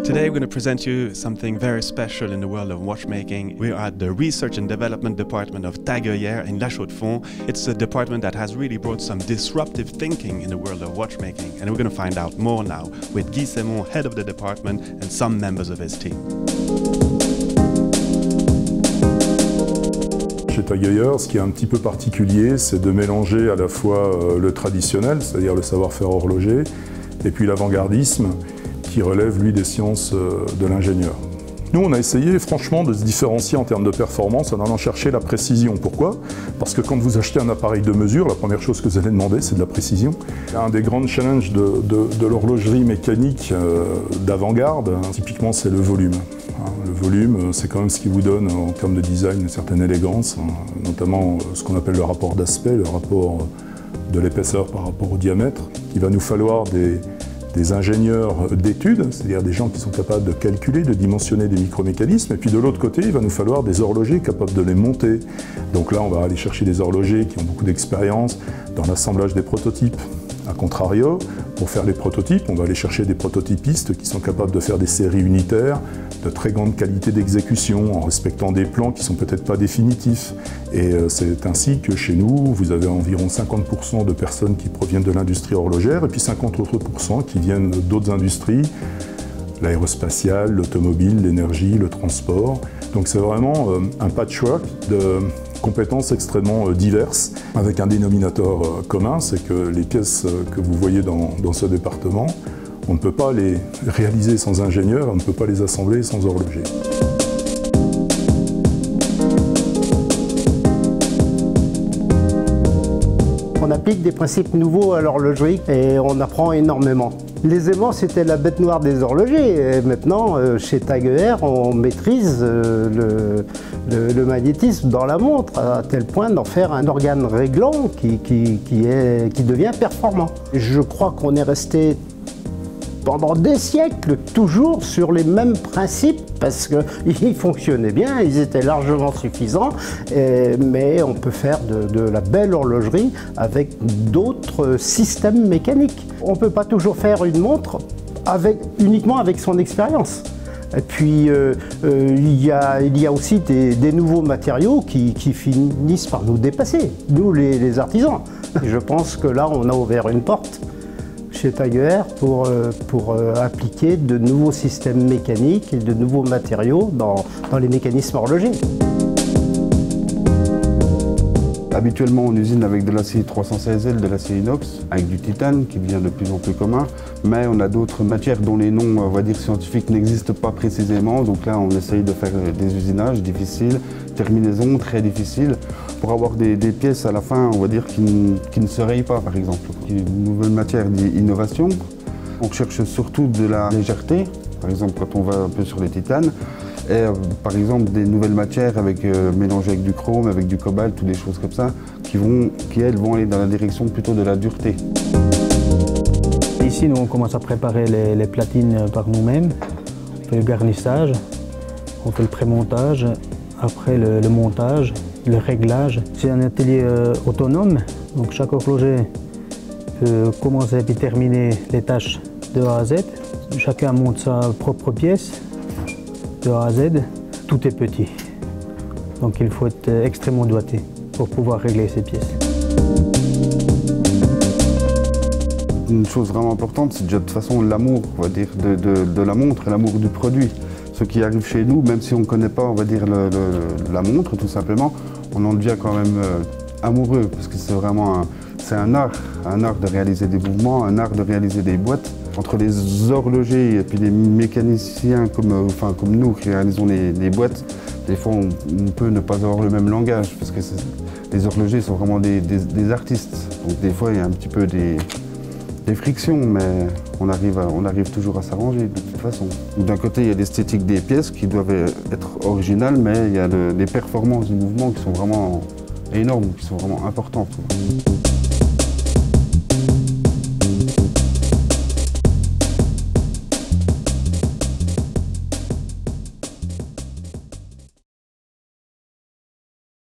Today we're going to present you something very special in the world of watchmaking. We are at the Research and Development Department of TAG Heulière in La Chaux-de-Fonds. It's a department that has really brought some disruptive thinking in the world of watchmaking, and we're going to find out more now with Guy Semon, head of the department, and some members of his team. Chez TAG Heulière, ce qui est un petit peu particulier, c'est de mélanger à la fois le traditionnel, c'est-à-dire le savoir-faire horloger, et puis l'avant-gardisme, qui relève, lui, des sciences de l'ingénieur. Nous, on a essayé, franchement, de se différencier en termes de performance en allant chercher la précision. Pourquoi? Parce que quand vous achetez un appareil de mesure, la première chose que vous allez demander, c'est de la précision. Un des grands challenges de l'horlogerie mécanique d'avant-garde, typiquement, c'est le volume. Le volume, c'est quand même ce qui vous donne, en termes de design, une certaine élégance, notamment ce qu'on appelle le rapport d'aspect, le rapport de l'épaisseur par rapport au diamètre. Il va nous falloir des ingénieurs d'études, c'est-à-dire des gens qui sont capables de calculer, de dimensionner des micromécanismes. Et puis de l'autre côté, il va nous falloir des horlogers capables de les monter. Donc là, on va aller chercher des horlogers qui ont beaucoup d'expérience dans l'assemblage des prototypes. A contrario, pour faire les prototypes, on va aller chercher des prototypistes qui sont capables de faire des séries unitaires, de très grande qualité d'exécution, en respectant des plans qui ne sont peut-être pas définitifs. Et c'est ainsi que chez nous, vous avez environ 50% de personnes qui proviennent de l'industrie horlogère et puis 50 autres % qui viennent d'autres industries, l'aérospatiale, l'automobile, l'énergie, le transport. Donc c'est vraiment un patchwork de compétences extrêmement diverses, avec un dénominateur commun, c'est que les pièces que vous voyez dans ce département, on ne peut pas les réaliser sans ingénieur, on ne peut pas les assembler sans horloger. On applique des principes nouveaux à l'horlogerie et on apprend énormément. Les aimants, c'était la bête noire des horlogers. Et maintenant, chez TAG Heulière, on maîtrise le magnétisme dans la montre, à tel point d'en faire un organe réglant qui devient performant. Je crois qu'on est resté pendant des siècles, toujours sur les mêmes principes, parce qu'ils fonctionnaient bien, ils étaient largement suffisants, mais on peut faire de la belle horlogerie avec d'autres systèmes mécaniques. On ne peut pas toujours faire une montre uniquement avec son expérience. Et puis, il y a aussi des nouveaux matériaux qui finissent par nous dépasser, nous les artisans. Et je pense que là, on a ouvert une porte chez TAG Heulière pour appliquer de nouveaux systèmes mécaniques et de nouveaux matériaux dans les mécanismes horlogers. Habituellement, on usine avec de l'acier 316L, de l'acier inox, avec du titane qui devient de plus en plus commun. Mais on a d'autres matières dont les noms, on va dire, scientifiques n'existent pas précisément. Donc là, on essaye de faire des usinages difficiles, terminaisons très difficiles, pour avoir des pièces à la fin, on va dire, qui ne se rayent pas, par exemple. Une nouvelle matière dit innovation. On cherche surtout de la légèreté, par exemple quand on va un peu sur les titanes. Et par exemple des nouvelles matières mélangées avec du chrome, avec du cobalt, ou des choses comme ça, qui elles vont aller dans la direction plutôt de la dureté. Ici, nous on commence à préparer les platines par nous-mêmes. On fait le garnissage, on fait le pré-montage, après le montage, le réglage. C'est un atelier autonome, donc chaque horloger peut commencer et terminer les tâches de A à Z. Chacun monte sa propre pièce. De A à Z, tout est petit. Donc il faut être extrêmement doigté pour pouvoir régler ces pièces. Une chose vraiment importante, c'est déjà de toute façon l'amour, on va dire, de la montre et l'amour du produit. Ce qui arrive chez nous, même si on ne connaît pas, on va dire, la montre tout simplement, on en devient quand même amoureux, parce que c'est vraiment un art de réaliser des mouvements, un art de réaliser des boîtes. Entre les horlogers et puis les mécaniciens comme nous qui réalisons les boîtes, des fois on peut ne pas avoir le même langage parce que les horlogers sont vraiment des artistes. Donc des fois il y a un petit peu des frictions, mais on arrive toujours à s'arranger de toute façon. D'un côté il y a l'esthétique des pièces qui doivent être originales, mais il y a les performances du mouvement qui sont vraiment énormes, qui sont vraiment importantes.